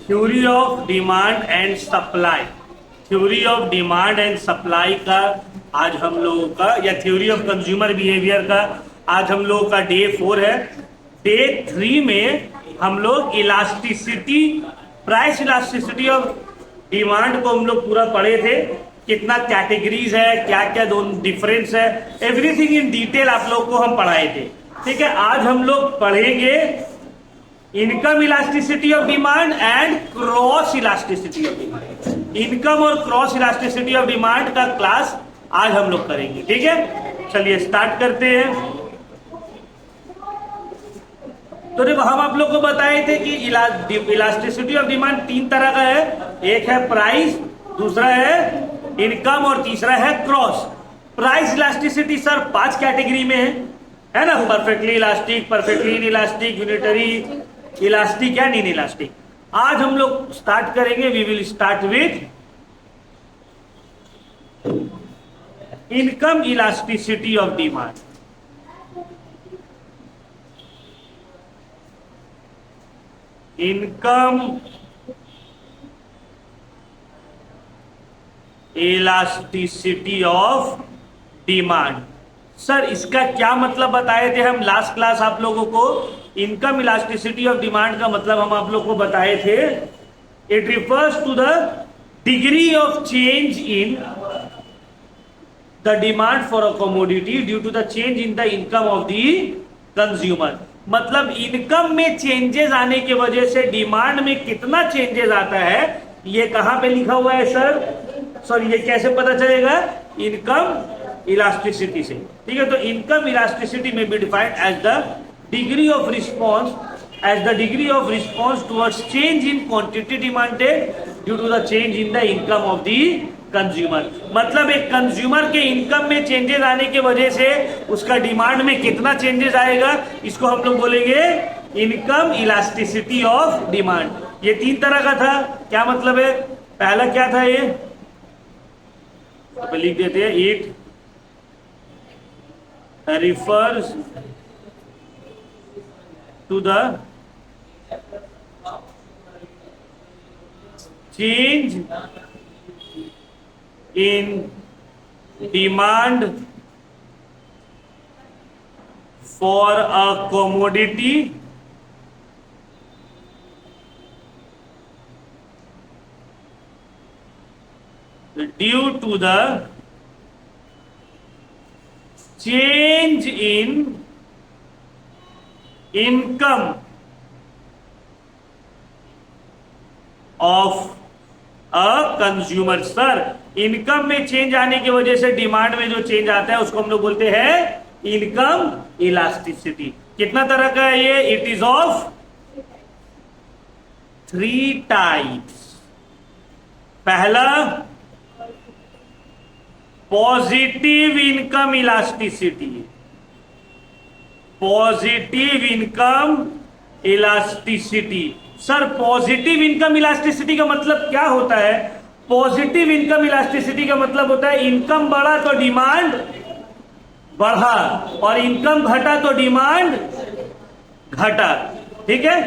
Theory of demand and supply. Theory of demand and supply का आज हम लोगों का, या थ्योरी ऑफ कंज्यूमर बिहेवियर का आज हम लोगों का डे 4 है। डे 3 में हम लोग elasticity, price elasticity of demand को हम लोग पूरा पढ़े थे। कितना कैटेगरीज है, क्या क्या दोनों डिफरेंस है, एवरीथिंग इन डिटेल आप लोग को हम पढ़ाए थे। ठीक है, आज हम लोग पढ़ेंगे income elasticity of demand and cross elasticity of demand. Income और क्रॉस इलास्टिसिटी ऑफ डिमांड का क्लास आज हम लोग करेंगे। ठीक है, चलिए स्टार्ट करते हैं। तो जब हम आप लोग को बताए थे कि इलास्टिसिटी ऑफ डिमांड 3 तरह का है। एक है प्राइस, दूसरा है इनकम और तीसरा है cross. Price elasticity sir 5 category में है ना, perfectly elastic, perfectly inelastic, unitary elastic and inelastic. आज हम लोग स्टार्ट करेंगे, we will start with income elasticity of demand. Income elasticity of demand. Sir इसका क्या मतलब बताए थे हम लास्ट क्लास आप लोगों को? इनकम इलास्टिसिटी ऑफ डिमांड का मतलब हम आप लोग को बताए थे, it refers to the degree of change in the demand for a commodity due to the change in the income of the consumer. मतलब इनकम में चेंजेस आने की वजह से डिमांड में कितना चेंजेस आता है, ये कहां पे लिखा हुआ है सर? सॉरी, ये कैसे पता चलेगा? इनकम इलास्टिसिटी से। ठीक है, तो इनकम इलास्टिसिटी में be defined as the degree of response, as the degree of response towards change in quantity demanded due to the change in the income of the consumer. मतलब एक consumer के income में changes आने की वजह से उसका डिमांड में कितना चेंजेस आएगा, इसको हम लोग बोलेंगे इनकम इलास्टिसिटी ऑफ डिमांड। ये 3 तरह का था। क्या मतलब है? पहला क्या था ये? तो लिख देते हैं, it refers to the change in demand for a commodity due to the change in income of a consumer. Sir income में चेंज आने की वजह से डिमांड में जो चेंज आता है उसको हम लोग बोलते हैं इनकम इलास्टिसिटी। कितना तरह का है ये? It is of 3 types. पहला positive income elasticity. Positive income elasticity. Sir positive income elasticity का मतलब क्या होता है? पॉजिटिव इनकम इलास्टिसिटी का मतलब होता है इनकम बढ़ा तो डिमांड बढ़ा और इनकम घटा तो डिमांड घटा। ठीक है,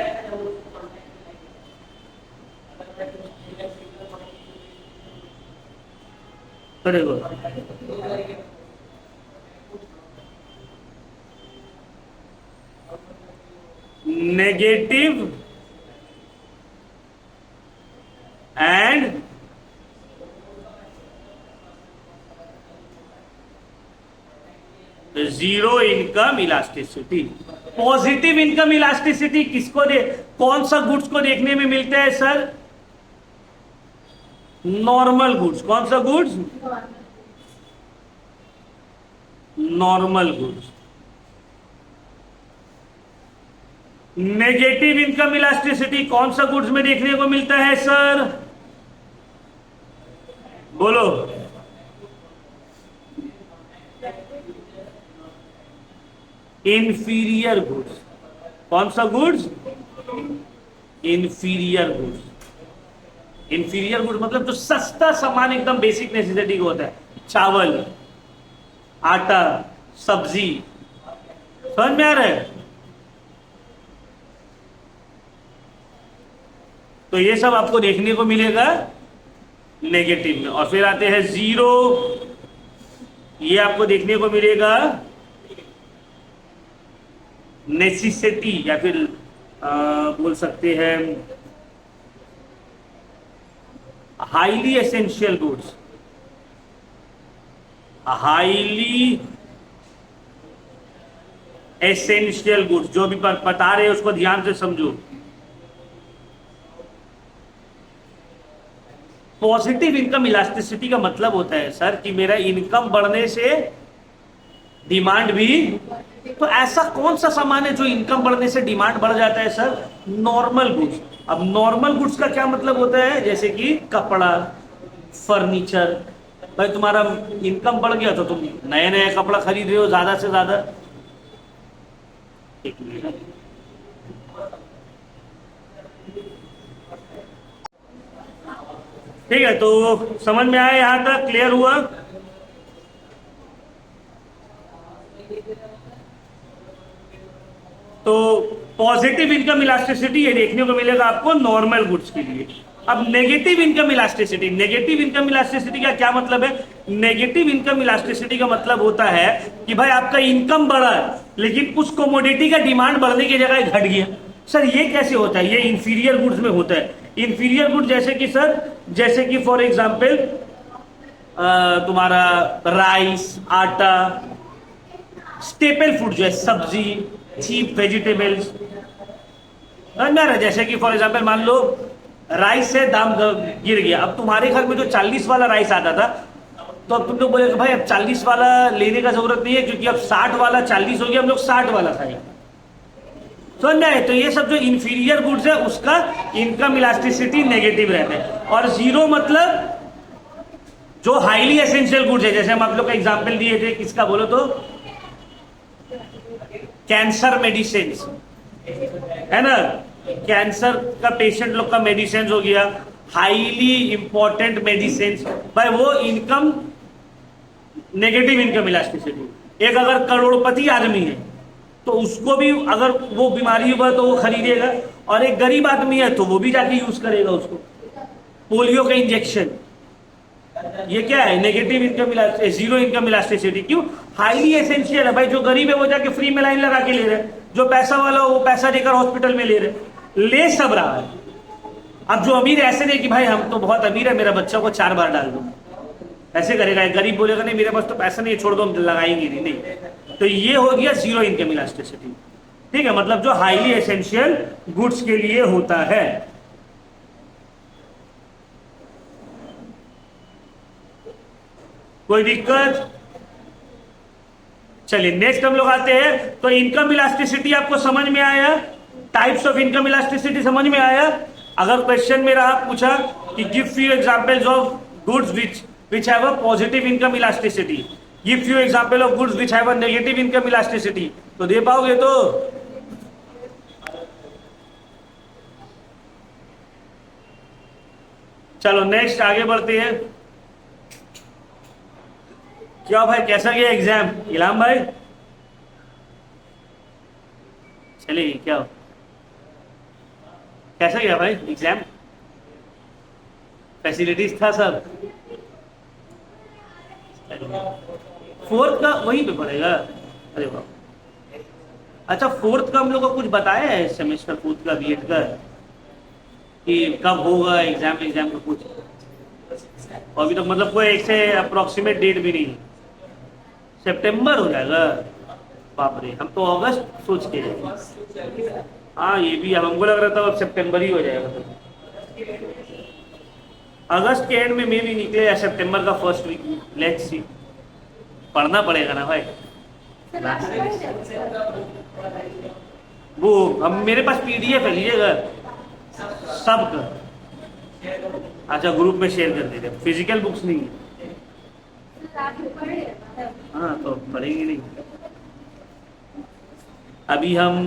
तो देखो negative and zero income elasticity. Positive income elasticity किसको कौन सा गुड्स को देखने में मिलता है सर? Normal goods. कौन सा goods? Normal goods. Negative income elasticity कौन सा गुड्स में देखने को मिलता है सर? बोलो। Inferior goods. कौन सा goods? Inferior goods. Inferior goods मतलब जो सस्ता सामान, एकदम बेसिक नेसेसिटी का होता है, चावल, आटा, सब्जी। समझ में आ रहा है? तो ये सब आपको देखने को मिलेगा नेगेटिव में। और फिर आते हैं जीरो, ये आपको देखने को मिलेगा नेसेसिटी, या फिर बोल सकते हैं highly essential goods. Highly essential goods, जो भी बता रहे हैं उसको ध्यान से समझो। पॉजिटिव इनकम इलास्टिसिटी का मतलब होता है सर कि मेरा इनकम बढ़ने से डिमांड भी, तो ऐसा कौन सा सामान है जो इनकम बढ़ने से डिमांड बढ़ जाता है सर? Normal goods. अब नॉर्मल गुड्स का क्या मतलब होता है? जैसे कि कपड़ा, फर्नीचर। भाई तुम्हारा इनकम बढ़ गया तो तुम नए नए कपड़ा खरीद रहे हो ज्यादा से ज्यादा। एक मिनट, ठीक है, तो समझ में आया? यहां तक क्लियर हुआ? तो पॉजिटिव इनकम इलास्टिसिटी ये देखने को मिलेगा आपको नॉर्मल गुड्स के लिए। अब negative income elasticity, negative income elasticity का क्या मतलब है? नेगेटिव इनकम इलास्टिसिटी का मतलब होता है कि भाई आपका इनकम बढ़ा लेकिन उस कमोडिटी का डिमांड बढ़ने की जगह घट गया। सर ये कैसे होता है? ये इंफीरियर गुड्स में होता है। इंफीरियर गुड जैसे कि सर, जैसे कि फॉर एग्जाम्पल तुम्हारा राइस, आटा, स्टेपल फूड जो है, सब्जी, चीप वेजिटेबल्स, जैसे कि फॉर एग्जाम्पल मान लो राइस से दाम गिर गया। अब तुम्हारे घर में जो 40 वाला राइस आता था, तो अब तुम लोग बोले भाई अब 40 वाला लेने का जरूरत नहीं है क्योंकि अब 60 वाला 40 हो गया, हम लोग 60 वाला खाएंगे। समझ में आए? तो ये सब जो इंफीरियर गुड्स है उसका इनकम इलास्टिसिटी नेगेटिव रहता है। और जीरो मतलब जो हाईली एसेंशियल गुड्स है, जैसे हम आप लोग का एग्जाम्पल दिए थे, किसका बोलो तो, कैंसर मेडिसिन है ना, कैंसर का पेशेंट लोग का मेडिसिन हो गया, हाईली इंपॉर्टेंट मेडिसिन, भाई वो इनकम नेगेटिव इनकम इलास्टिसिटी। एक अगर करोड़पति आदमी है तो उसको भी अगर वो बीमारी हुआ तो वो खरीदेगा, और एक गरीब आदमी है तो वो भी जाके यूज करेगा उसको। पोलियो का इंजेक्शन, ये क्या है? Negative income, zero income elasticity. क्यों? हाईली एसेंशियल है। भाई जो गरीब है वो जाके फ्री में लाइन लगा के ले रहे, जो पैसा वाला हो वो पैसा देकर हॉस्पिटल में ले रहे, ले सब रहा है। अब जो अमीर ऐसे नहीं कि भाई हम तो बहुत अमीर है, मेरा बच्चा को 4 बार डाल दो, ऐसे करेगा। एक गरीब बोलेगा नहीं मेरे पास तो पैसा नहीं, छोड़ दो हम लगाएंगे नहीं। तो ये हो गया जीरो इनकम इलास्टिसिटी। ठीक है, मतलब जो हाईली एसेंशियल गुड्स के लिए होता है। कोई दिक्कत? चलिए नेक्स्ट हम लोग आते हैं। तो इनकम इलास्टिसिटी आपको समझ में आया, टाइप्स ऑफ इनकम इलास्टिसिटी समझ में आया। अगर क्वेश्चन में रहा पूछा कि give few examples of goods which have a positive income elasticity, give few example of goods which have a negative income elasticity, तो दे पाओगे? तो चलो नेक्स्ट आगे बढ़ते हैं। क्या भाई कैसा गया एग्जाम इलाम भाई? चलिए क्या कैसा गया भाई एग्जाम? फैसिलिटीज था सब? फोर्थ का वहीं पे पड़ेगा? अरे वाह, अच्छा फोर्थ का हम लोग को कुछ बताया है सेमेस्टर फोर्थ का बीएड का कि कब होगा एग्जाम? एग्जाम का कुछ अभी तक मतलब कोई एक से अप्रोक्सीमेट डेट भी नहीं? सितंबर हो जाएगा? बाप रे, हम तो अगस्त सोच के। हाँ ये भी, हमको लग रहा था अब सितंबर ही हो जाएगा। तो अगस्त के एंड में मे भी निकले या सितंबर का फर्स्ट वीक, लेट्स सी। पढ़ना पड़ेगा ना भाई। वो अब मेरे पास पीडीएफ है, लीजिएगा सब का। अच्छा ग्रुप में शेयर कर दीजिए, फिजिकल बुक्स नहीं है। हाँ तो पढ़ेंगे नहीं। अभी हम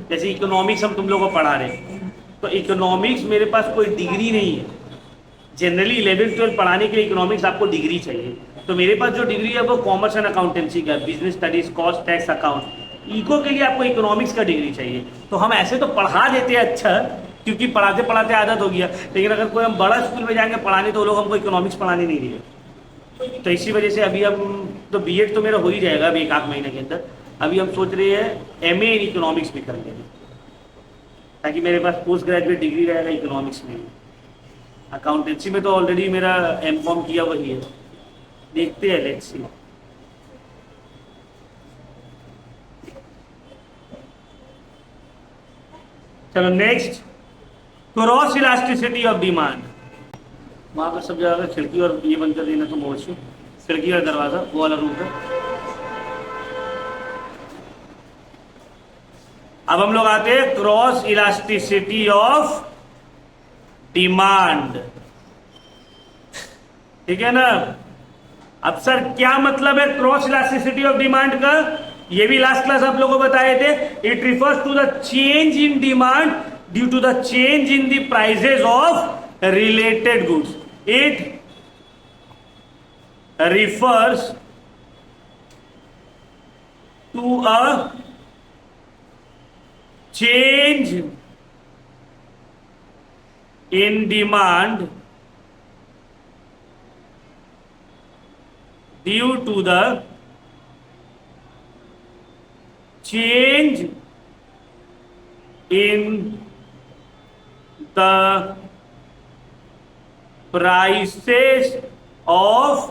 जैसे इकोनॉमिक्स हम तुम लोगों को पढ़ा रहे, तो इकोनॉमिक्स मेरे पास कोई डिग्री नहीं है। जनरली 11th-12th पढ़ाने के लिए इकोनॉमिक्स आपको डिग्री चाहिए, तो मेरे पास जो डिग्री है वो कॉमर्स एंड अकाउंटेंसी का, business studies, cost, tax, account. Eco के लिए आपको इकोनॉमिक्स का डिग्री चाहिए। तो हम ऐसे तो पढ़ा देते हैं अच्छा, क्योंकि पढ़ाते पढ़ाते आदत हो गया। लेकिन अगर कोई हम बड़ा स्कूल में जाएंगे पढ़ाने तो वो लोग हमको इकोनॉमिक्स पढ़ाने नहीं दिए। तो इसी वजह से अभी हम तो बीएड तो मेरा हो ही जाएगा अभी एक आध महीने के अंदर। अभी हम सोच रहे हैं एमए इन इकोनॉमिक्स भी कर लेंगे, ताकि मेरे पास पोस्ट ग्रेजुएट डिग्री रहेगा इकोनॉमिक्स में। अकाउंटेंसी में तो ऑलरेडी मेरा एमकॉम किया वही है, देखते हैं, लेट्स सी। चलो next, cross elasticity of demand. वहां पर सब जगह खिड़की और ये बंद कर देना तो मोची, खिड़की और दरवाजा वो वाला रूम है। अब हम लोग आते हैं क्रॉस इलास्टिसिटी ऑफ डिमांड, ठीक है ना। अब सर क्या मतलब है क्रॉस इलास्टिसिटी ऑफ डिमांड का, ये भी लास्ट क्लास आप लोगों को बताए थे। It refers to the change in demand due to the change in the prices of related goods. It refers to a change in demand due to the change in the prices of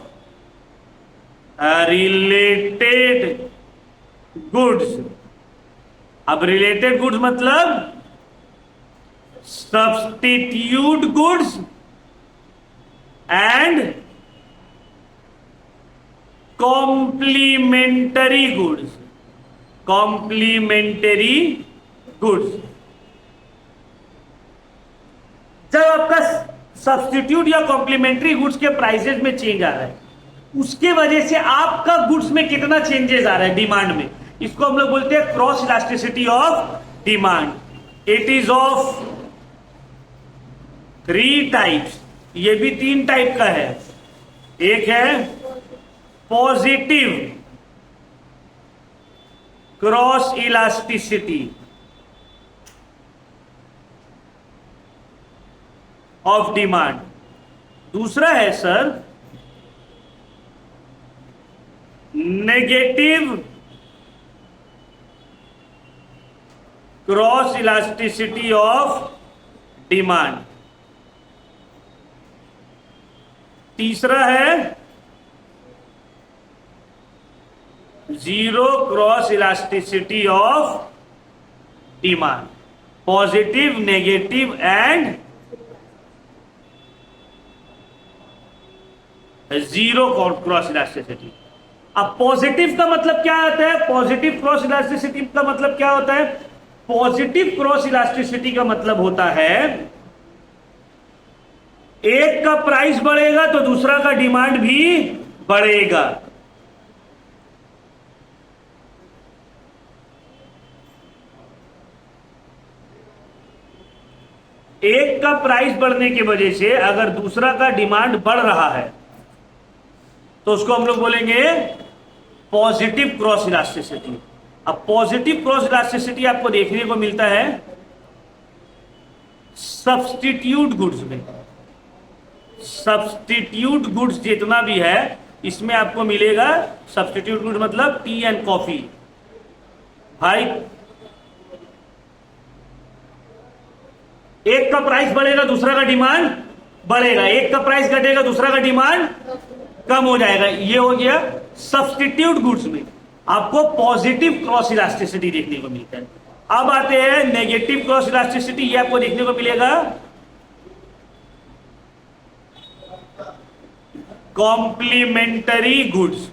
related goods. अब related goods मतलब substitute goods and complementary goods. Complementary goods, जब आपका substitute या complementary goods के prices में change आ रहा है, उसके वजह से आपका गुड्स में कितना चेंजेस आ रहा है डिमांड में, इसको हम लोग बोलते हैं cross elasticity of demand. It is of 3 types, ये भी 3 टाइप का है। एक है positive cross elasticity of demand, दूसरा है sir negative cross elasticity of demand, तीसरा है zero cross elasticity of demand. Positive, negative and zero cross elasticity. अब पॉजिटिव का मतलब क्या होता है, पॉजिटिव क्रॉस इलास्टिसिटी का मतलब क्या होता है, पॉजिटिव क्रॉस इलास्टिसिटी का मतलब होता है एक का प्राइस बढ़ेगा तो दूसरा का डिमांड भी बढ़ेगा। एक का प्राइस बढ़ने की वजह से अगर दूसरा का डिमांड बढ़ रहा है तो उसको हम लोग बोलेंगे पॉजिटिव क्रॉस इलास्टिसिटी। अब पॉजिटिव क्रॉस इलास्टिसिटी आपको देखने को मिलता है सब्स्टिट्यूट गुड्स में। सब्स्टिट्यूट गुड्स जितना भी है इसमें आपको मिलेगा, सब्स्टिट्यूट गुड्स मतलब टी एंड कॉफी। भाई एक का प्राइस बढ़ेगा दूसरा का डिमांड बढ़ेगा, एक का प्राइस घटेगा दूसरा का डिमांड कम हो जाएगा। ये हो गया सब्स्टिट्यूट गुड्स में आपको पॉजिटिव क्रॉस इलास्टिसिटी देखने को मिलता है। अब आते हैं नेगेटिव क्रॉस इलास्टिसिटी, ये आपको देखने को मिलेगा कॉम्प्लीमेंटरी गुड्स।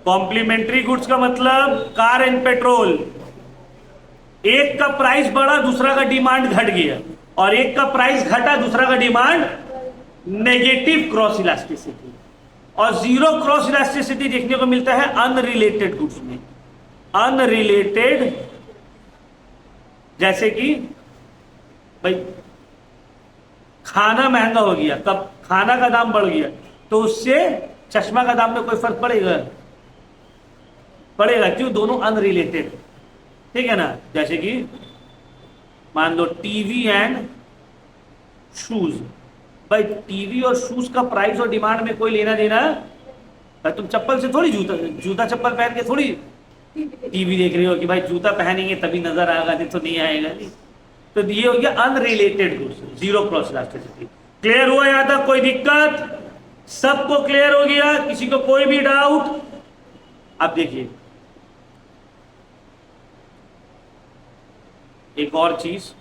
कॉम्प्लीमेंट्री गुड्स का मतलब कार एंड पेट्रोल, एक का प्राइस बढ़ा दूसरा का डिमांड घट गया, और एक का प्राइस घटा दूसरा का डिमांड, नेगेटिव क्रॉस इलास्टिसिटी। और जीरो क्रॉस इलास्टिसिटी देखने को मिलता है अनरिलेटेड गुड्स में। अनरिलेटेड जैसे कि भाई खाना महंगा हो गया, कब खाना का दाम बढ़ गया तो उससे चश्मा का दाम में कोई फर्क पड़ेगा? पड़ेगा, क्यों? दोनों अनरिलेटेड, ठीक है ना। जैसे कि मान लो टीवी एंड शूज। भाई टीवी और शूज का प्राइस और डिमांड में कोई लेना देना है? भाई तुम चप्पल से थोड़ी जूता जूता चप्पल पहन के थोड़ी टीवी देख रहे हो कि भाई जूता पहनेंगे तभी नजर आएगा, नहीं तो नहीं आएगा। नहीं, तो ये हो गया unrelated goods, zero cross elasticity. Clear हुआ यहां तक? कोई दिक्कत? सबको क्लियर हो गया? किसी को कोई भी डाउट? अब देखिए एक और चीज,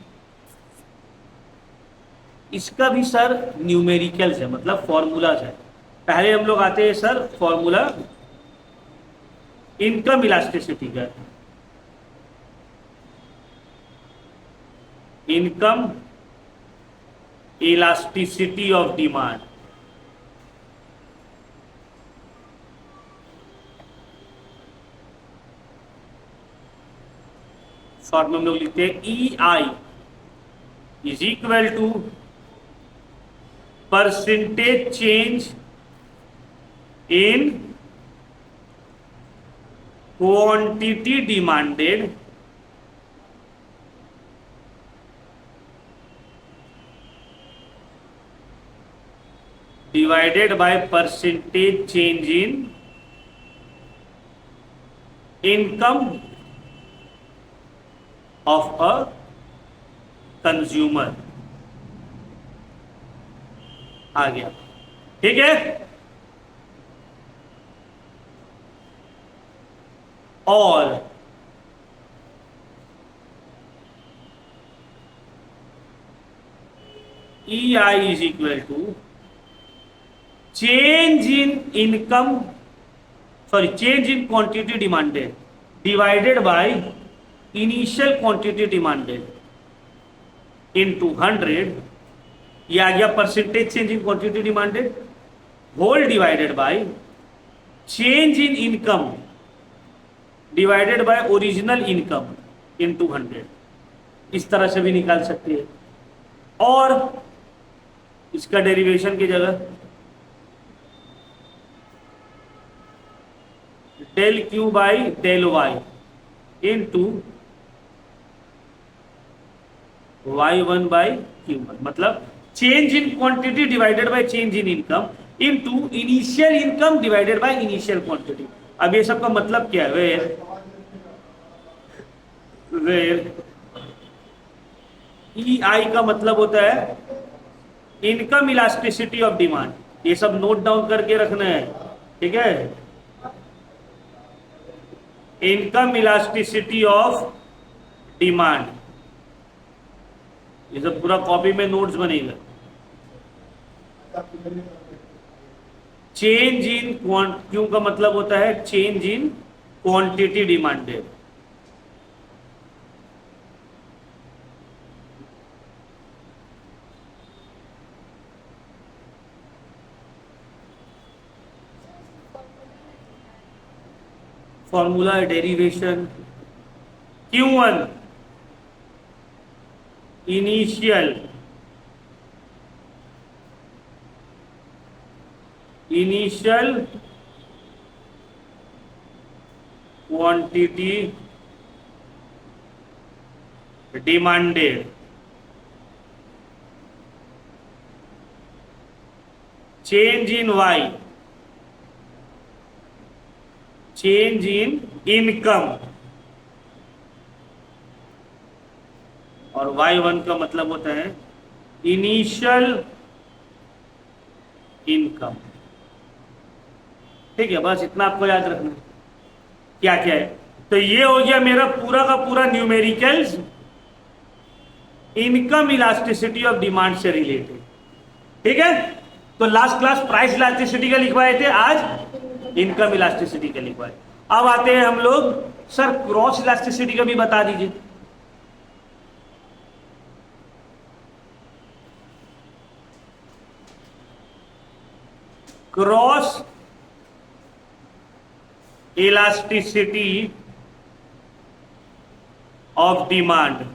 इसका भी सर न्यूमेरिकल्स है, मतलब फॉर्मूलाज है। पहले हम लोग आते हैं सर फॉर्मूला इनकम इलास्टिसिटी का। Income elasticity of demand, short में हम लोग लिखते हैं E I is equal to percentage change in quantity demanded divided by percentage change in income of a consumer। आ गया? ठीक है। और E I is equal to change in income, sorry change in quantity demanded divided by initial quantity demanded into 100। ये आ गया percentage change in quantity demanded whole divided by change in income divided by original income into 100। इस तरह से भी निकाल सकते हैं। और इसका डेरिवेशन की जगह del Q by del Y into y1 by Q1, मतलब change in quantity divided by change in income into initial income divided by initial quantity. अब ये सब का मतलब क्या है? वेर ई आई का मतलब होता है इनकम इलास्टिसिटी ऑफ डिमांड। ये सब नोट डाउन करके रखना है, ठीक है? इनकम इलास्टिसिटी ऑफ डिमांड, ये सब पूरा कॉपी में नोट्स बनेगा। चेंज इन क्यों का मतलब होता है change in quantity demanded. Formula derivation Q1 initial quantity demanded change in Y change in income, और y1 का मतलब होता है इनिशियल इनकम। ठीक है, बस इतना आपको याद रखना है क्या क्या है। तो ये हो गया मेरा पूरा का पूरा numericals income elasticity of demand से रिलेटेड। ठीक है, तो लास्ट क्लास प्राइस इलास्टिसिटी का लिखवाए थे, आज इनकम इलास्टिसिटी का लिखवाए। अब आते हैं हम लोग, सर क्रॉस इलास्टिसिटी का भी बता दीजिए। Cross elasticity of demand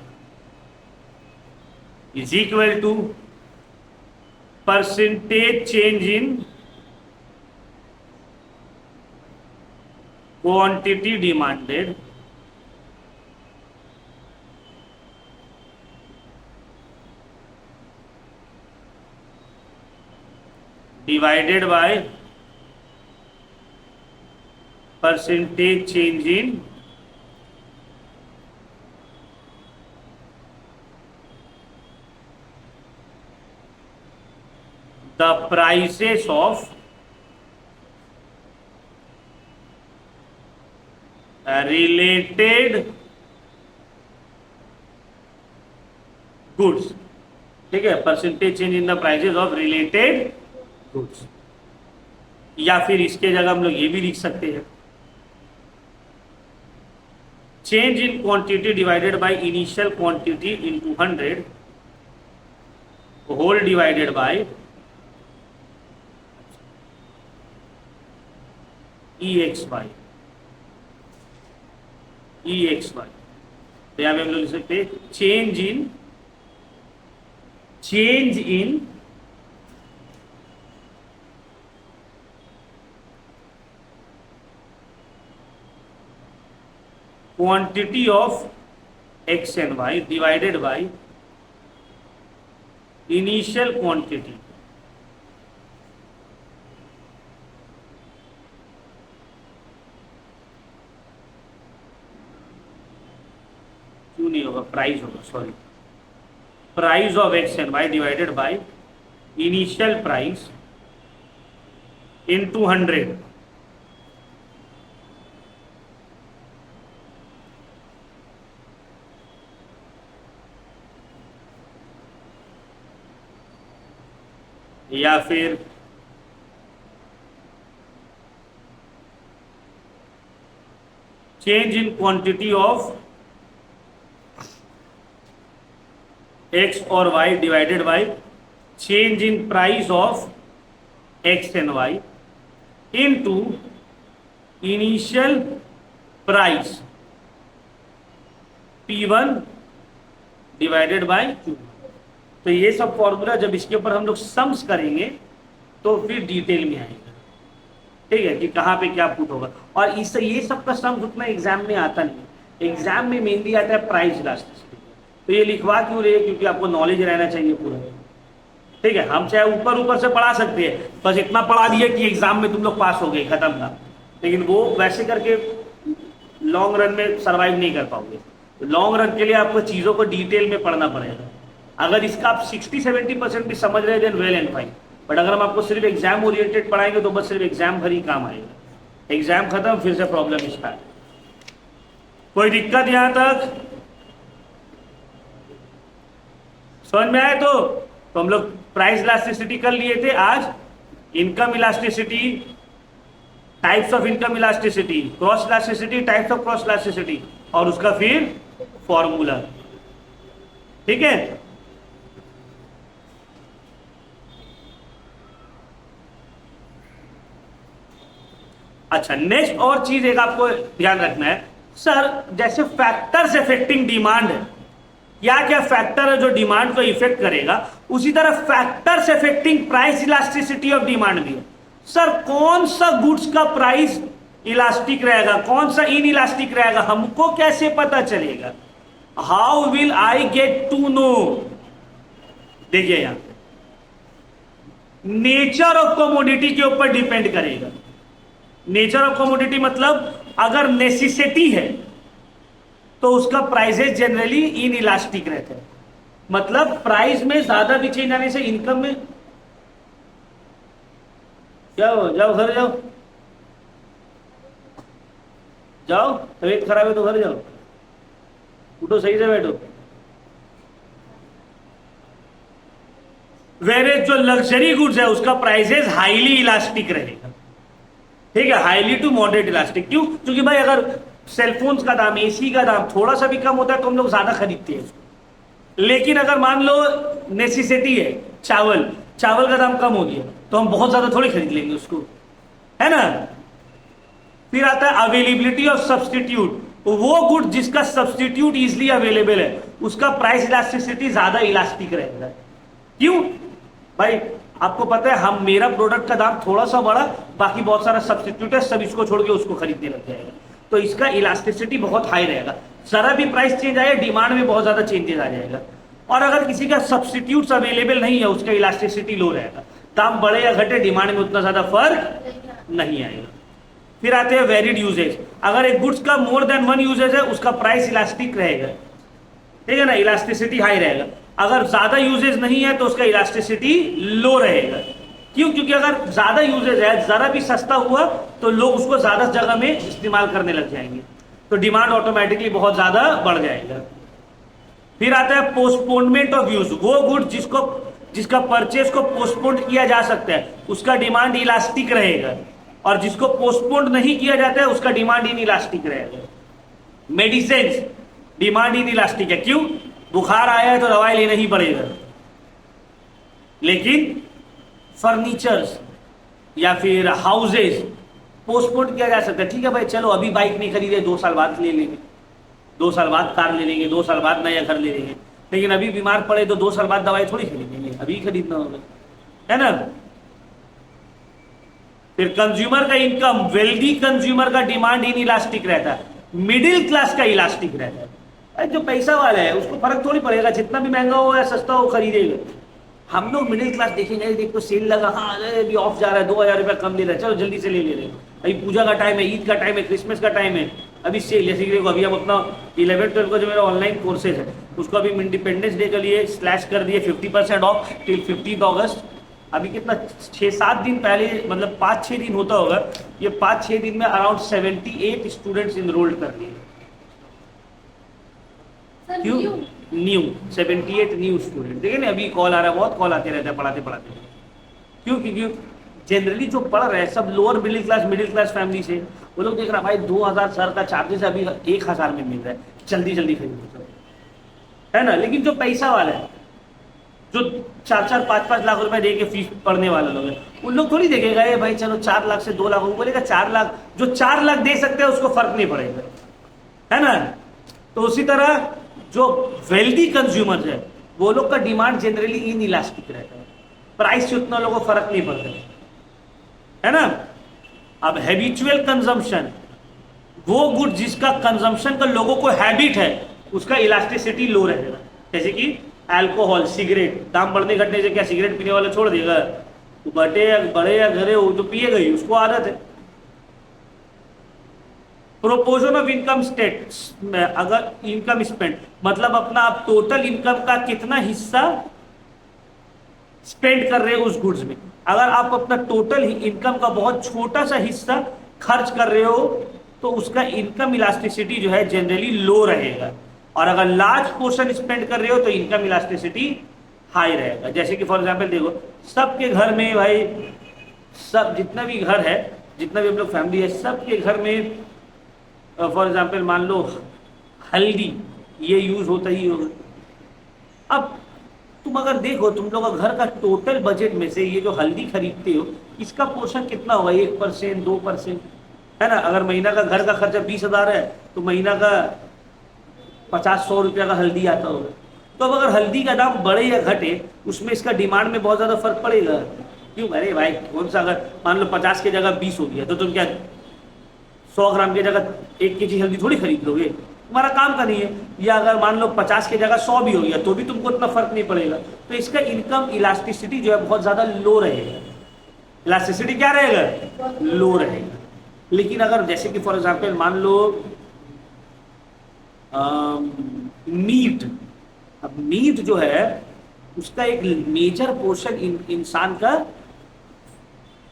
is equal to percentage change in quantity demanded divided by percentage change in the prices of related goods. ठीक है, percentage change in the prices of related goods. या फिर इसके जगह हम लोग ये भी लिख सकते हैं, change in quantity divided by initial quantity into 100 whole divided by EXY। तो यहां पे हम लोग लिख सकते हैं change in quantity of X and Y divided by initial quantity. क्यों नहीं होगा, प्राइस होगा, sorry, price of X and Y divided by initial price into 100। या फिर change in quantity of X और Y divided by change in price of X and Y into initial price P1 divided by Q। तो ये सब formula जब इसके ऊपर हम लोग सम्स करेंगे तो फिर डिटेल में आएगा। ठीक है, कि कहाँ पे क्या पुट होगा। और इस ये सब का सम्स उतना एग्जाम में आता नहीं, एग्जाम में मेनली आता है प्राइस इलास्टिसिटी। तो ये लिखवा क्यों रहे, क्योंकि आपको नॉलेज रहना चाहिए पूरा। ठीक है, हम चाहे ऊपर ऊपर से पढ़ा सकते हैं, बस इतना पढ़ा दिया कि एग्जाम में तुम लोग पास हो गए, खत्म था। लेकिन वो वैसे करके लॉन्ग रन में सर्वाइव नहीं कर पाओगे। लॉन्ग रन के लिए आपको चीजों को डिटेल में पढ़ना पड़ेगा। अगर इसका आप 60-70% भी समझ रहे then well and fine, but अगर हम आपको सिर्फ एग्जाम ओरिएंटेड पढ़ाएंगे तो बस सिर्फ एग्जाम भर ही काम आएगा। एग्जाम खत्म, फिर से प्रॉब्लम स्टार्ट। कोई दिक्कत यहां तक समझ में आए? तो हम लोग प्राइस इलास्टिसिटी कर लिए थे आज, income elasticity, types of income elasticity, cross elasticity, types of cross elasticity, और उसका फिर फॉर्मूला। ठीक है, अच्छा नेक्स्ट और चीज एक आपको ध्यान रखना है, सर जैसे फैक्टर्स अफेक्टिंग डिमांड है, क्या क्या फैक्टर है जो डिमांड को इफेक्ट करेगा, उसी तरह factors affecting price elasticity of demand भी है। सर कौन सा गुड्स का प्राइस इलास्टिक रहेगा, कौन सा इन इलास्टिक रहेगा, हमको कैसे पता चलेगा? How will I get to know? देखिए यहां नेचर ऑफ कमोडिटी के ऊपर डिपेंड करेगा। नेचर ऑफ कमोडिटी मतलब अगर नेसेसिटी है तो उसका प्राइसेस जनरली इन इलास्टिक रहते हैं। मतलब प्राइस में ज्यादा भी चेंज आने से इनकम में, जाओ जाओ घर जाओ, जाओ तबीयत खराब है तो घर जाओ, उठो सही से बैठो। वेरेज जो लग्जरी गुड्स है उसका प्राइसेस हाईली इलास्टिक रहेगा। ठीक है, हाईली टू मॉडरेट इलास्टिक। क्यों? क्योंकि भाई अगर सेलफोन्स का दाम, एसी का दाम थोड़ा सा भी कम होता है तो हम लोग ज्यादा खरीदते हैं उसको। लेकिन अगर मान लो नेसेसिटी है, चावल का दाम कम हो गया तो हम बहुत ज्यादा थोड़ी खरीद लेंगे उसको, है ना। फिर आता है अवेलेबिलिटी ऑफ सब्सटीट्यूट, वो गुड जिसका सब्सटीट्यूट इजिली अवेलेबल है उसका प्राइस इलास्टिसिटी ज्यादा इलास्टिक रहेगा। क्यों भाई? आपको पता है हम, मेरा प्रोडक्ट का दाम थोड़ा सा बढ़ा, बाकी बहुत सारा सब्सटीट्यूट है, सब इसको छोड़ के उसको खरीदने लग जाएगा, तो इसका इलास्टिसिटी बहुत हाई रहेगा। जरा भी प्राइस चेंज आए डिमांड में बहुत ज्यादा चेंजेस आ जाएगा। और अगर किसी का सब्सटीट्यूट्स अवेलेबल नहीं है उसका इलास्टिसिटी लो रहेगा। दाम बढ़े या घटे डिमांड में उतना ज्यादा फर्क नहीं आएगा। फिर आते हैं वेरिड यूजेज। अगर एक गुड्स का मोर देन वन यूजेज है उसका प्राइस इलास्टिक रहेगा, ठीक है ना, इलास्टिसिटी हाई रहेगा। अगर ज्यादा यूजेज नहीं है तो उसका इलास्टिसिटी लो रहेगा। क्यों? क्योंकि अगर ज्यादा यूजेज है, जरा भी सस्ता हुआ तो लोग उसको ज्यादा जगह में इस्तेमाल करने लग जाएंगे, तो डिमांड ऑटोमेटिकली बहुत ज्यादा बढ़ जाएगा। फिर आता है पोस्टपोनमेंट ऑफ यूज। वो गुड जिसका परचेज को पोस्टपोन किया जा सकता है उसका डिमांड इलास्टिक रहेगा, और जिसको पोस्टपोन नहीं किया जाता है उसका डिमांड इन इलास्टिक रहेगा। मेडिसिन डिमांड इन इलास्टिक है। क्यों? बुखार आया है तो दवाई लेना ही पड़ेगा। लेकिन फर्नीचर्स या फिर हाउसेज पोस्टपोन किया जा सकता है। ठीक है भाई, चलो अभी बाइक नहीं खरीदे, 2 साल बाद ले लेंगे, 2 साल बाद कार ले लेंगे, 2 साल बाद नया घर ले लेंगे। लेकिन अभी बीमार पड़े तो 2 साल बाद दवाई थोड़ी खरीदेंगे, अभी खरीदना होगा, है ना। फिर कंज्यूमर का इनकम, वेल्दी कंज्यूमर का डिमांड इन इलास्टिक रहता है, मिडिल क्लास का इलास्टिक रहता है। जो पैसा वाला है उसको फर्क थोड़ी पड़ेगा, जितना भी महंगा हो या सस्ता हो खरीदेगा। हम लोग मिडिल क्लास देखेंगे, देखो सेल लगा, हाँ अभी ऑफ जा रहा है, 2000 रुपया कम ले रहा है, चलो जल्दी से ले रहे हैं। अभी पूजा का टाइम है, ईद का टाइम है, क्रिसमस का टाइम है, अभी सेल। जैसे कि देखो अभी हम अपना 11-12 का जो मेरा ऑनलाइन कोर्सेज है उसको अभी इंडिपेंडेंस डे के लिए स्लैश कर दिए 50% ऑफ टिल 15 अगस्त। अभी कितना 6-7 दिन पहले, मतलब 5-6 दिन होता होगा, ये 5-6 दिन में अराउंड 78 स्टूडेंट्स इनरोल्ड कर लिए। क्यों? New 78 new student. देखिए ना, अभी कॉल आ रहा है, बहुत कॉल आते रहते हैं पढ़ाते पढ़ाते। क्यों? क्योंकि जनरली जो पढ़ रहे हैं सब लोअर मिडिल क्लास फैमिली से, वो लोग देख रहा है भाई 2000 सर का चार्जेस अभी 1000 में मिल रहा है, जल्दी जल्दी खरीदो, है ना। लेकिन जो पैसा वाला है, जो 4-4, 5-5 लाख रुपए दे के फीस पढ़ने वाले लोग हैं, उन लोग थोड़ी देखेगा ये भाई चलो 4 लाख से 2 लाख, वो बोलेगा 4 लाख। जो 4 लाख दे सकते हैं उसको फर्क नहीं पड़ेगा, है ना। तो उसी तरह जो वेल्दी कंज्यूमर है वो लोग का डिमांड जनरली इन इलास्टिक रहता है, प्राइस से उतना लोगों को फर्क नहीं पड़ता है ना। अब हैबिचुअल कंजम्पशन, वो गुड जिसका कंजम्पशन का लोगों को हैबिट है उसका इलास्टिसिटी लो रहेगा। जैसे कि अल्कोहल, सिगरेट, दाम बढ़ने घटने से क्या सिगरेट पीने वाला छोड़ देगा? तो बड़े या घरे हो तो पिएगा ही, उसको आदत है। प्रोपोर्शन ऑफ इनकम स्टेट, अगर इनकम स्पेंड मतलब अपना आप टोटल इनकम का कितना हिस्सा स्पेंड कर रहे हो उस गुड्स में। अगर आप अपना टोटल इनकम का बहुत छोटा सा हिस्सा खर्च कर रहे हो तो उसका इनकम इलास्टिसिटी जो है जनरली लो रहेगा, और अगर लार्ज पोर्शन स्पेंड कर रहे हो तो इनकम इलास्टिसिटी हाई रहेगा। जैसे कि फॉर एग्जांपल देखो, सबके घर में भाई, सब जितना भी घर है, जितना भी हम लोग फैमिली है, सबके घर में फॉर एग्जाम्पल मान लो हल्दी, ये यूज होता ही होगा। अब तुम अगर देखो, तुम लोग का घर का टोटल बजट में से ये जो हल्दी खरीदते हो इसका पोर्शन कितना होगा? 1%, 2%, है ना। अगर महीना का घर का खर्चा 20,000 है तो महीना का 50-100 रुपया का हल्दी आता होगा। तो अब अगर हल्दी का दाम बढ़े या घटे उसमें इसका डिमांड में बहुत ज्यादा फर्क पड़ेगा। क्यों? अरे भाई कौन सा, अगर मान लो 50 की जगह 20 हो गया तो तुम क्या 100 ग्राम की जगह 1 kg हल्दी थोड़ी खरीद लोगे? तुम्हारा काम का नहीं है। या अगर मान लो 50 की जगह 100 भी हो गया तो भी तुमको इतना फर्क नहीं पड़ेगा। तो इसका इनकम इलास्टिसिटी जो है बहुत ज्यादा लो रहेगा। इलास्टिसिटी क्या रहेगा? लो रहेगा। लेकिन अगर जैसे कि फॉर एग्जाम्पल मान लो मीट, अब मीट जो है उसका एक मेजर पोर्शन इंसान का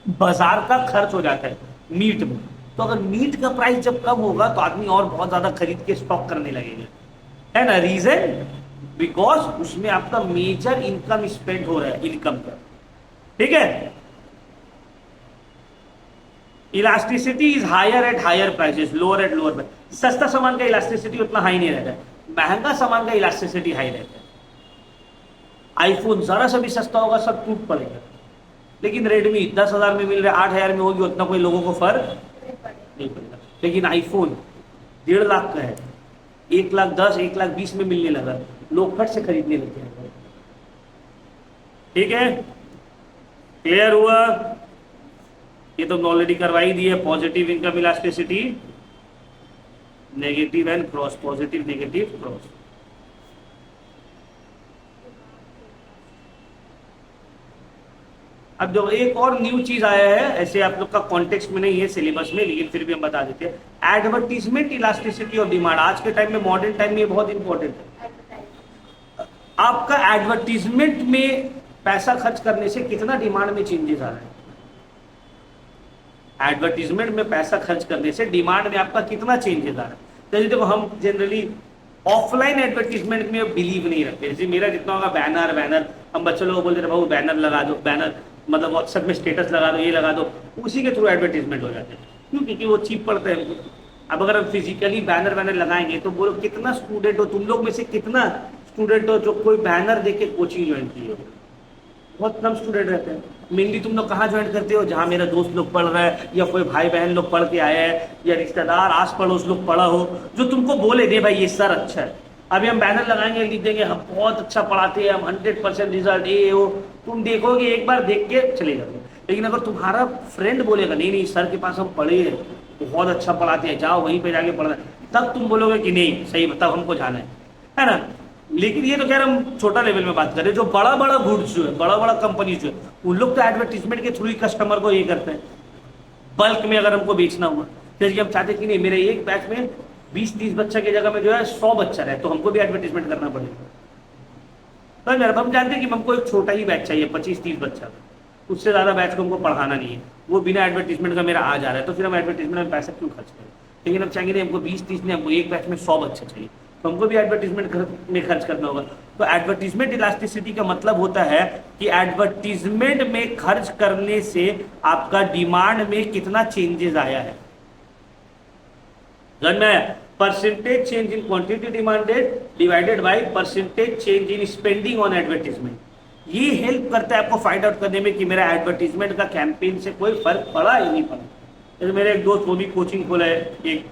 बाजार का खर्च हो जाता है मीट में। तो अगर मीट का प्राइस जब कम होगा तो आदमी और बहुत ज्यादा खरीद के स्टॉक करने लगेगा, है ना। रीजन बिकॉज उसमें आपका मेजर इनकम स्पेंड हो रहा है, इनकम का, ठीक है। Elasticity is higher at higher prices, lower at lower price. सस्ता सामान का इलास्टिसिटी उतना हाई नहीं रहता है, महंगा सामान का इलास्टिसिटी हाई रहता है। आईफोन जरा सा भी सस्ता होगा सब टूट पड़ेगा, लेकिन रेडमी 10,000 में मिल रहा है, 8,000 में होगी, उतना कोई लोगों को फर्क नहीं पड़ेगा। लेकिन आईफोन 1.5 लाख का है, 1,10,000, 1,20,000 में मिलने लगा, लोग फट से खरीदने लग जाएंगे। ठीक है, क्लियर हुआ? ये तो ऑलरेडी करवाई दी है। Positive income elasticity, negative and cross, positive negative cross. अब जो एक और न्यू चीज आया है, ऐसे आप लोग का कॉन्टेक्स्ट में नहीं है सिलेबस में, लेकिन फिर भी हम बता देते हैं, एडवर्टीजमेंट इलास्टिसिटी ऑफ डिमांड। आज के टाइम में, मॉडर्न टाइम में ये बहुत इंपॉर्टेंट है। आपका एडवर्टीजमेंट में पैसा खर्च करने से कितना डिमांड में चेंजेस आ रहा है, एडवर्टीजमेंट में पैसा खर्च करने से डिमांड में आपका कितना चेंजेस आ रहा है। जैसे देखो, हम जनरली ऑफलाइन एडवर्टीजमेंट में बिलीव नहीं रखते। जैसे मेरा जितना होगा बैनर, हम बच्चों लोगों को बोलते थे भाई बैनर लगा दो, बैनर मतलब व्हाट्सएप में स्टेटस लगा दो, ये लगा दो, उसी के थ्रू एडवर्टीजमेंट हो जाते हैं। क्यों? क्योंकि वो चीप पड़ता है हमको। अब अगर हम फिजिकली बैनर लगाएंगे तो बोलो कितना स्टूडेंट हो, तुम लोग में से कितना स्टूडेंट हो जो कोई बैनर देके कोचिंग ज्वाइन की हो? बहुत कम स्टूडेंट रहते हैं। मेनली तुम लोग कहाँ ज्वाइन करते हो? जहाँ मेरा दोस्त लोग पढ़ रहा है, या कोई भाई बहन लोग पढ़ के आए हैं, या रिश्तेदार आस पड़ोस लोग पढ़ा हो, जो तुमको बोले दे भाई ये सर अच्छा है। अभी हम बैनर लगाएंगे, लिख देंगे हम बहुत अच्छा पढ़ाते हैं, हम 100% रिजल्ट ये हो, तुम देखोगे एक बार देख के चले जाओगे। लेकिन अगर तुम्हारा फ्रेंड बोलेगा नहीं नहीं सर के पास हम पढ़े हैं, बहुत अच्छा पढ़ाते हैं, जाओ वहीं पे जाके पढ़ना, तब तुम बोलोगे कि नहीं सही, तब हमको जाना है ना। लेकिन ये तो खैर हम छोटा लेवल में बात करें, जो बड़ा बड़ा गुड्स जो है, बड़ा बड़ा कंपनी जो है, उन लोग तो एडवर्टीजमेंट के थ्रू ही कस्टमर को ये करते हैं। बल्क में अगर हमको बेचना हुआ, जैसे कि हम चाहते कि नहीं मेरे एक बैच में 20-30 बच्चा की जगह में जो है 100 बच्चा रहे, तो हमको भी एडवर्टीजमेंट करना पड़ेगा। तो मेरा हम जानते हैं कि हमको एक छोटा ही बैच चाहिए, 25-30 बच्चा, उससे ज्यादा बैच को हमको पढ़ाना नहीं है, वो बिना एडवर्टीजमेंट का मेरा आ जा रहा है, तो फिर हम एडवर्टीजमेंट में पैसा क्यों खर्च करें। लेकिन हम चाहेंगे नहीं हमको 20-30 नहीं, हमको एक बैच में 100 बच्चे चाहिए, तो हमको भी एडवर्टीजमेंट में खर्च करना होगा। तो एडवर्टीजमेंट इलास्टिसिटी का मतलब होता है कि एडवर्टीजमेंट में खर्च करने से आपका डिमांड में कितना चेंजेस आया है। में percentage change in quantity demanded divided by percentage change in spending on advertisement. ये हेल्प करता है आपको फाइंड आउट करने में कि मेरा एडवर्टीजमेंट का कैंपेन से कोई फर्क पड़ा या नहीं पड़ा। जैसे मेरे एक दोस्त, वो भी कोचिंग खोला है, एक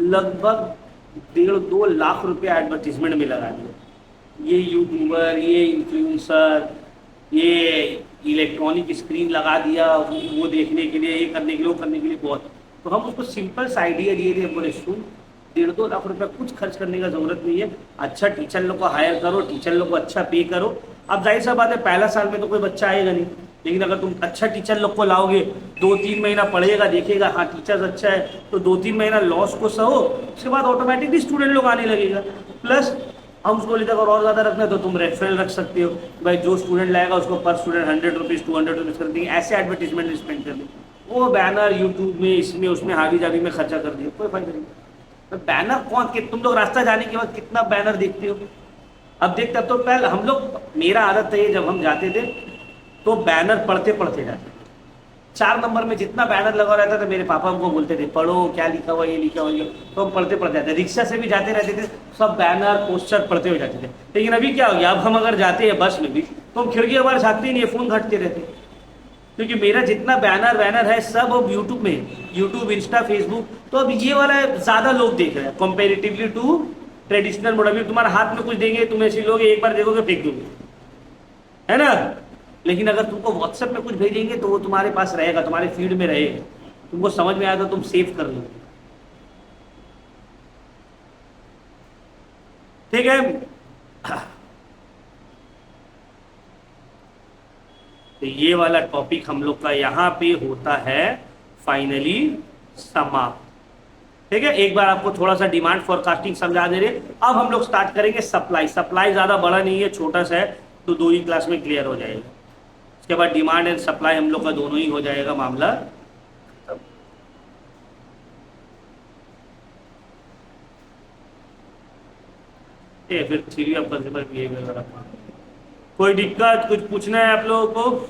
लगभग 1.5-2 लाख रुपया एडवर्टीजमेंट में लगा दिया। ये यूट्यूबर, ये इन्फ्लुएंसर, ये इलेक्ट्रॉनिक स्क्रीन लगा दिया वो देखने के लिए, ये करने के लिए, वो करने के लिए, बहुत। तो हम उसको सिंपल सा आइडिया दिए थे, बोले सुन 1.5-2 लाख रुपया कुछ खर्च करने का जरूरत नहीं है, अच्छा टीचर लोग को हायर करो, टीचर लोग को अच्छा पे करो। अब जाहिर सा बात है पहला साल में तो कोई बच्चा आएगा नहीं, लेकिन अगर तुम अच्छा टीचर लोग को लाओगे, 2-3 महीना पढ़ेगा, देखेगा हाँ टीचर्स अच्छा है, तो 2-3 महीना लॉस को सहो, उसके बाद ऑटोमेटिकली स्टूडेंट लोग आने लगेगा। प्लस हम उसको लेकर अगर और ज़्यादा रखना है तो तुम रेफरल रख सकते हो, भाई जो स्टूडेंट लाएगा उसको पर स्टूडेंट 100 रुपीज़ 200 रुपीज़ कर देंगे, ऐसे एडवर्टीजमेंट स्पेंड कर देंगे। वो बैनर यूट्यूब में, इसमें उसमें, हावी जावी में खर्चा कर दिया, कोई फायदा नहीं। तो बैनर कौन के, तुम लोग रास्ता जाने के बाद कितना बैनर देखते हो? अब देखते, अब तो पहले हम लोग, मेरा आदत था ये, जब हम जाते थे तो बैनर पढ़ते पढ़ते जाते थे। 4 नंबर में जितना बैनर लगा रहता था, मेरे पापा हमको बोलते थे पढ़ो क्या लिखा हुआ, ये लिखा हुआ, ये, तो हम पढ़ते पढ़ते जाते। रिक्शा से भी जाते रहते थे, सब बैनर पोस्टर पढ़ते हुए जाते थे। लेकिन अभी क्या हो गया, अब हम अगर जाते हैं बस में भी तो हम खिड़की बाहर झाँकते ही नहीं, फोन घटते रहते, क्योंकि मेरा जितना बैनर है सब अब यूट्यूब में, यूट्यूब, इंस्टा, फेसबुक, तो अब ये वाला ज्यादा लोग देख रहे हैं कंपेरेटिवली टू ट्रेडिशनल मोड। अभी तुम्हारे हाथ में कुछ देंगे, तुम ऐसे लोगे, एक बार देखोगे फेंक दोगे, है ना। लेकिन अगर तुमको व्हाट्सएप में कुछ भेजेंगे तो वो तुम्हारे पास रहेगा, तुम्हारे फीड में रहेगा, तुमको समझ में आया तो तुम सेव कर लोगे, ठीक है। तो ये वाला टॉपिक हम लोग का यहाँ पे होता है फाइनली समाप्त, ठीक है। एक बार आपको थोड़ा सा डिमांड फोरकास्टिंग समझा दे रहे। अब हम लोग स्टार्ट करेंगे सप्लाई। सप्लाई ज्यादा बड़ा नहीं है, छोटा सा है, तो 2 ही क्लास में क्लियर हो जाएगा। उसके बाद डिमांड एंड सप्लाई हम लोग का दोनों ही हो जाएगा मामला। फिर थ्योरी ऑफ कंज्यूमर बिहेवियर, कोई दिक्कत, कुछ पूछना है आप लोगों को?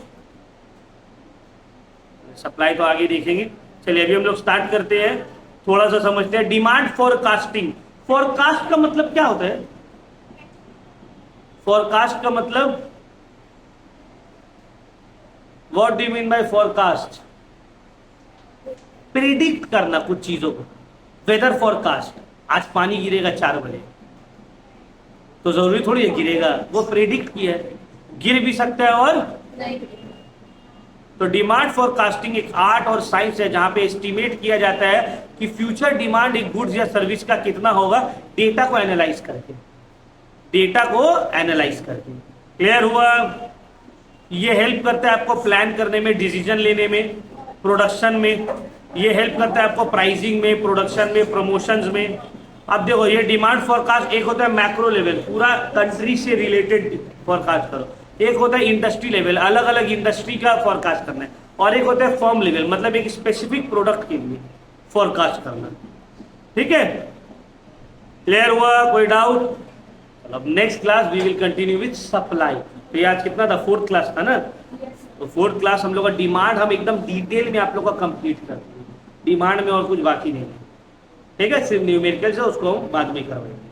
सप्लाई तो आगे देखेंगे। चलिए अभी हम लोग स्टार्ट करते हैं, थोड़ा सा समझते हैं डिमांड फोरकास्टिंग। फोरकास्ट का मतलब क्या होता है? फोरकास्ट का मतलब, what do you mean by forecast? Predict करना कुछ चीजों को। वेदर फोरकास्ट, आज पानी गिरेगा 4 बजे, तो जरूरी थोड़ी है गिरेगा, वो प्रिडिक्ट किया है, गिर भी सकता है और नहीं। तो डिमांड फोरकास्टिंग एक आर्ट और साइंस है जहां पे एस्टिमेट किया जाता है कि फ्यूचर डिमांड एक गुड्स या सर्विस का कितना होगा, डेटा को एनालाइज करके, डेटा को एनालाइज करके। क्लियर हुआ? ये हेल्प करता है आपको प्लान करने में, डिसीजन लेने में, प्रोडक्शन में। ये हेल्प करता है आपको प्राइसिंग में, प्रोडक्शन में, प्रमोशंस में। अब देखो ये डिमांड फोरकास्ट एक होता है मैक्रो लेवल, पूरा कंट्री से रिलेटेड फोरकास्ट करो। एक होता है इंडस्ट्री लेवल, अलग अलग इंडस्ट्री का फोरकास्ट करना है। और एक होता है फर्म लेवल, मतलब एक स्पेसिफिक प्रोडक्ट के लिए फोरकास्ट करना। ठीक है, क्लियर हुआ? कोई डाउट? अब next class we will continue with supply. तो ये आज कितना था? 4th क्लास था ना। तो 4th क्लास हम लोग का डिमांड हम एकदम डिटेल में आप लोग का कंप्लीट कर, डिमांड में और कुछ बाकी नहीं है। ठीक है, सिर्फ न्यूमेरिकल से उसको हम बाद में करवाएंगे।